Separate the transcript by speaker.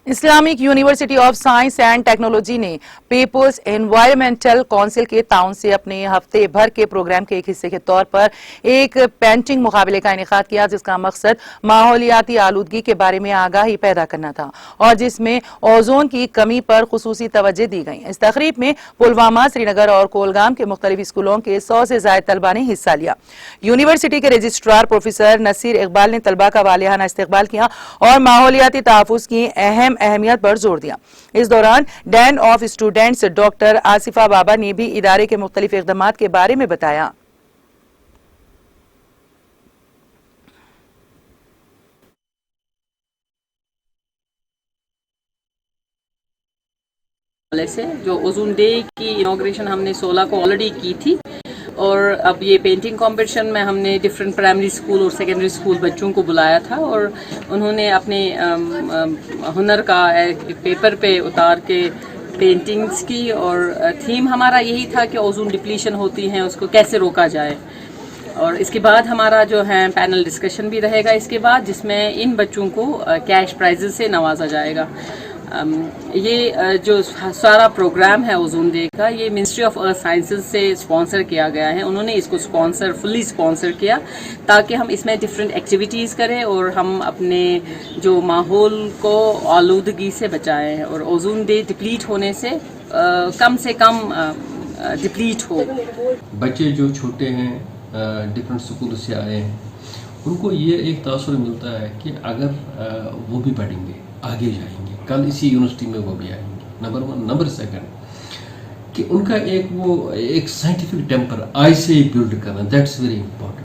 Speaker 1: Islamic university of science and technology نے Peoples environmental council کے تعاون سے اپنے ہفتے بھر کے پروگرام کے ایک حصے کے طور پر ایک پینٹنگ مقابلے کا انعقاد کیا، جس کا مقصد ماحولیاتی آلودگی کے بارے میں آگاہی پیدا کرنا تھا اور جس میں اوزون کی کمی پر خصوصی توجہ دی گئی۔ اس تقریب میں پلوامہ، سری نگر اور کولگام کے مختلف اسکولوں کے 100 سے زائد طلبہ نے حصہ لیا۔ یونیورسٹی کے رجسٹرار پروفیسر نصیر اقبال نے طلبہ کا والہانہ استقبال کیا اور ماحولیاتی تحفظ کی اہمیت پر زور دیا۔ اس دوران ڈین آف اسٹوڈنٹس ڈاکٹر آصفہ بابا نے بھی ادارے کے مختلف اقدامات کے بارے میں بتایا۔
Speaker 2: سے جو اوزون ڈے کی انوگریشن ہم نے 16 کو آلریڈی کی تھی، اور اب یہ پینٹنگ کمپٹیشن میں ہم نے ڈفرینٹ پرائمری اسکول اور سیکنڈری اسکول بچوں کو بلایا تھا، اور انہوں نے اپنے ہنر کا پیپر پہ اتار کے پینٹنگز کی، اور تھیم ہمارا یہی تھا کہ اوزون ڈپلیشن ہوتی ہیں اس کو کیسے روکا جائے۔ اور اس کے بعد ہمارا جو ہے پینل ڈسکشن بھی رہے گا اس کے بعد، جس میں ان بچوں کو کیش پرائزز سے نوازا جائے گا۔ یہ جو سارا پروگرام ہے اوزون ڈے کا، یہ منسٹری آف ارتھ سائنسز سے اسپانسر کیا گیا ہے۔ انہوں نے اس کو فلی اسپانسر کیا تاکہ ہم اس میں ڈفرینٹ ایکٹیویٹیز کریں اور ہم اپنے جو ماحول کو آلودگی سے بچائیں اور اوزون ڈے ڈپلیٹ ہونے سے کم ڈپلیٹ ہو۔
Speaker 3: بچے جو چھوٹے ہیں ڈفرینٹ اسکول سے آئے ہیں، ان کو یہ ایک تاثر ملتا ہے کہ اگر وہ بھی پڑھیں گے، آگے جائیں گے، کل اسی یونیورسٹی میں وہ بھی آئیں گے، نمبر 1۔ نمبر 2 کہ ان کا ایک سائنٹیفک ٹیمپر آج سے ہی بلڈ کرنا، دیٹس ویری امپورٹنٹ۔